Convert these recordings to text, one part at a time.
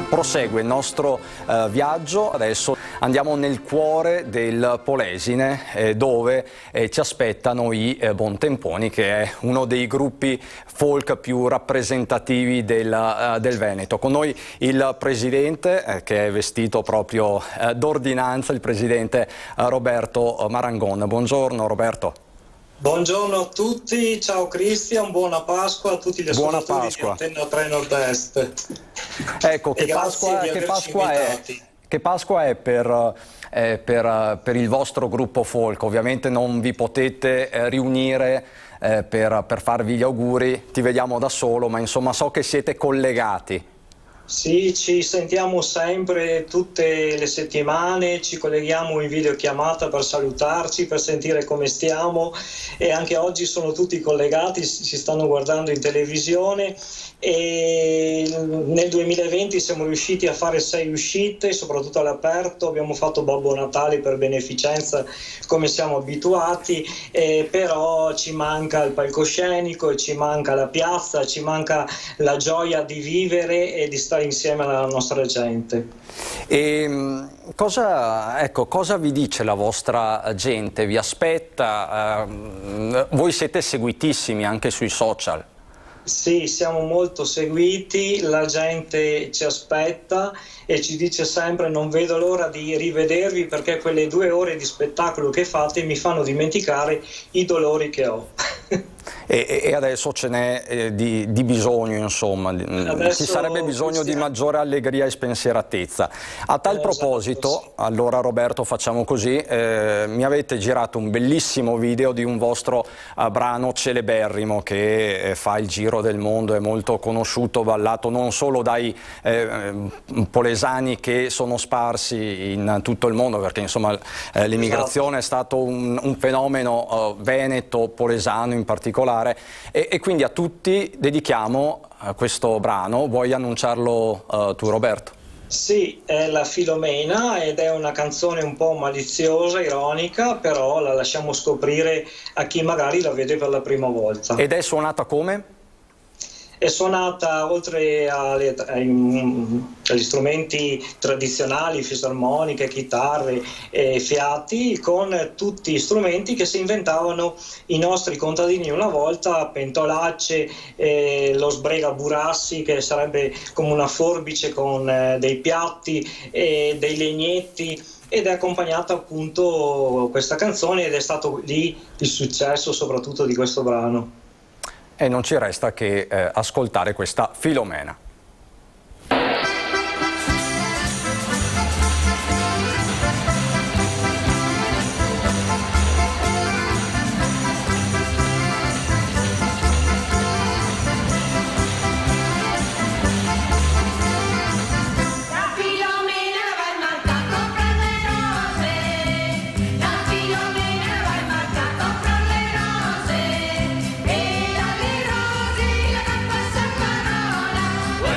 Prosegue il nostro viaggio, adesso andiamo nel cuore del Polesine dove ci aspettano i Buontemponi, che è uno dei gruppi folk più rappresentativi del Veneto. Con noi il presidente che è vestito proprio d'ordinanza, il presidente Roberto Marangon. Buongiorno Roberto. Buongiorno a tutti, ciao Cristian, buona Pasqua a tutti gli ascoltatori di Antenna 3 Nord-Est. Ecco, che Pasqua è per il vostro gruppo folk? Ovviamente non vi potete riunire per farvi gli auguri, ti vediamo da solo, ma insomma so che siete collegati. Sì, ci sentiamo sempre tutte le settimane, ci colleghiamo in videochiamata per salutarci, per sentire come stiamo, e anche oggi sono tutti collegati, si stanno guardando in televisione, e nel 2020 siamo riusciti a fare 6 uscite, soprattutto all'aperto. Abbiamo fatto Babbo Natale per beneficenza come siamo abituati, però ci manca il palcoscenico, ci manca la piazza, ci manca la gioia di vivere e di stare insieme alla nostra gente. E cosa vi dice la vostra gente? Vi aspetta? Voi siete seguitissimi anche sui social. Sì, siamo molto seguiti, la gente ci aspetta e ci dice sempre: non vedo l'ora di rivedervi, perché quelle 2 ore di spettacolo che fate mi fanno dimenticare i dolori che ho. E adesso ce n'è di bisogno, insomma, adesso, ci sarebbe bisogno di maggiore allegria e spensieratezza. A tal proposito, allora Roberto, facciamo così, mi avete girato un bellissimo video di un vostro brano celeberrimo che fa il giro del mondo, è molto conosciuto, ballato non solo dai polesani che sono sparsi in tutto il mondo, perché insomma l'immigrazione è stato un fenomeno veneto, polesano in particolare, e quindi a tutti dedichiamo questo brano. Vuoi annunciarlo tu, Roberto? Sì, è la Filomena ed è una canzone un po' maliziosa, ironica, però la lasciamo scoprire a chi magari la vede per la prima volta. Ed è suonata come? È suonata, oltre agli strumenti tradizionali, fisarmoniche, chitarre e fiati, con tutti strumenti che si inventavano i nostri contadini una volta: pentolacce, lo sbregaburassi, che sarebbe come una forbice con dei piatti, dei legnetti, ed è accompagnata appunto questa canzone, ed è stato lì il successo soprattutto di questo brano. E non ci resta che ascoltare questa Filomena. Wow!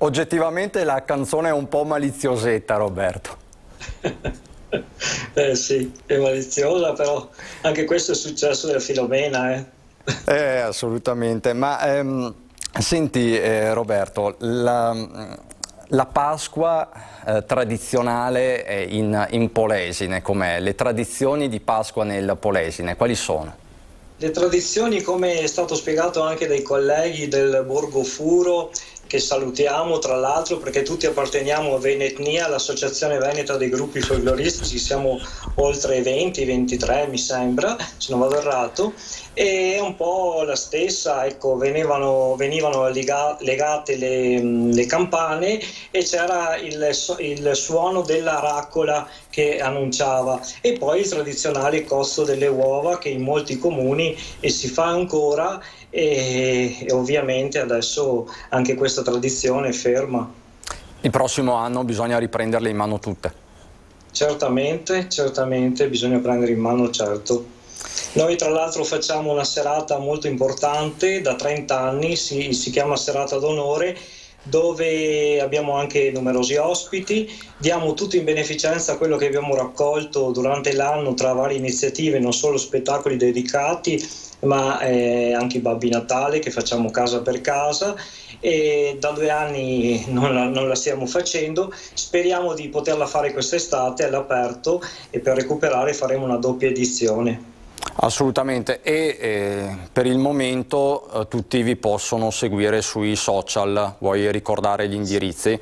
Oggettivamente la canzone è un po' maliziosetta, Roberto. Sì, è maliziosa, però anche questo è successo del Filomena, eh. Assolutamente, ma senti Roberto, la Pasqua tradizionale in Polesine, com'è? Le tradizioni di Pasqua nel Polesine, quali sono? Le tradizioni, come è stato spiegato anche dai colleghi del Borgo Furo, che salutiamo tra l'altro perché tutti apparteniamo a Venetnia, l'associazione veneta dei gruppi folcloristici, siamo oltre 20, 23 mi sembra, se non vado errato, e è un po' la stessa, ecco, venivano legate le campane e c'era il suono della raccola che annunciava, e poi il tradizionale costo delle uova che in molti comuni si fa ancora, e ovviamente adesso anche questa tradizione è ferma. Il prossimo anno bisogna riprenderle in mano tutte. Certamente bisogna prendere in mano, certo. Noi tra l'altro facciamo una serata molto importante da 30 anni, si chiama Serata d'Onore, dove abbiamo anche numerosi ospiti, diamo tutto in beneficenza quello che abbiamo raccolto durante l'anno tra varie iniziative, non solo spettacoli dedicati, ma anche i Babbi Natale che facciamo casa per casa, e da 2 anni non la stiamo facendo, speriamo di poterla fare quest'estate all'aperto, e per recuperare faremo una doppia edizione. Assolutamente, e per il momento tutti vi possono seguire sui social, vuoi ricordare gli indirizzi?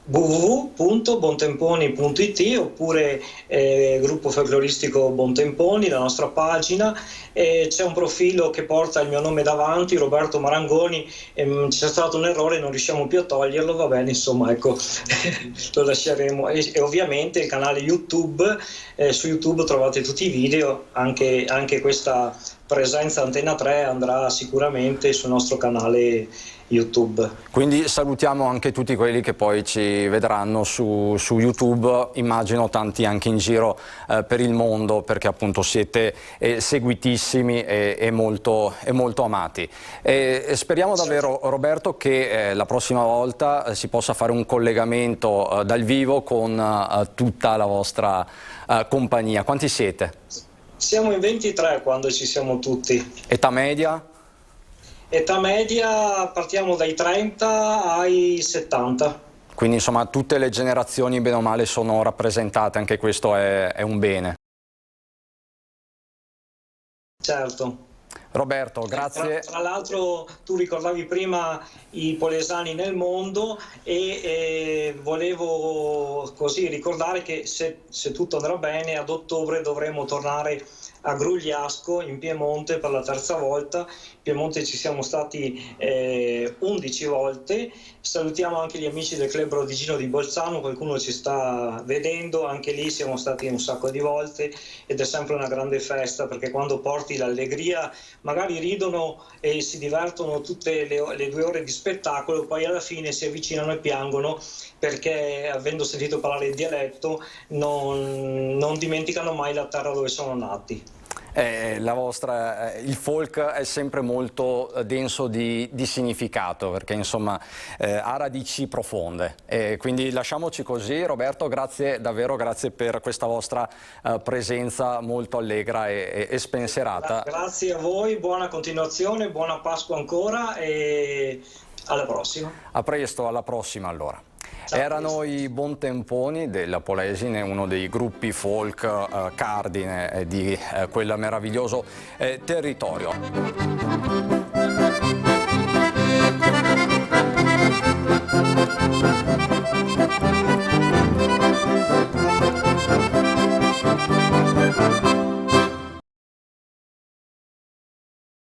www.bontemponi.it oppure gruppo folcloristico Bontemponi, la nostra pagina, c'è un profilo che porta il mio nome davanti, Roberto Marangoni, c'è stato un errore, non riusciamo più a toglierlo, va bene, insomma, ecco, lo lasceremo, e ovviamente il canale YouTube, su YouTube trovate tutti i video, anche questa presenza Antena 3 andrà sicuramente sul nostro canale YouTube. Quindi salutiamo anche tutti quelli che poi ci vedranno su YouTube, immagino tanti anche in giro per il mondo, perché appunto siete seguitissimi e molto amati. E speriamo davvero, Roberto, che la prossima volta si possa fare un collegamento dal vivo con tutta la vostra compagnia. Quanti siete? Siamo in 23 quando ci siamo tutti. Età media? Età media partiamo dai 30 ai 70. Quindi insomma tutte le generazioni bene o male sono rappresentate, anche questo è un bene. Certo. Roberto, grazie. Tra l'altro tu ricordavi prima i polesani nel mondo, e volevo così ricordare che se tutto andrà bene ad ottobre dovremo tornare a Grugliasco in Piemonte per la terza volta. In Piemonte ci siamo stati 11 volte. Salutiamo anche gli amici del Club Rodigino di Bolzano, qualcuno ci sta vedendo, anche lì siamo stati un sacco di volte, ed è sempre una grande festa, perché quando porti l'allegria magari ridono e si divertono tutte le 2 ore di spettacolo, poi alla fine si avvicinano e piangono perché, avendo sentito parlare il dialetto, non dimenticano mai la terra dove sono nati. Il folk è sempre molto denso di significato, perché insomma ha radici profonde, quindi lasciamoci così. Roberto, grazie davvero, grazie per questa vostra presenza molto allegra e spensierata. Grazie a voi, buona continuazione, buona Pasqua ancora, e alla prossima. A presto, alla prossima allora. Erano i Bontemponi della Polesine, uno dei gruppi folk cardine di quel meraviglioso territorio.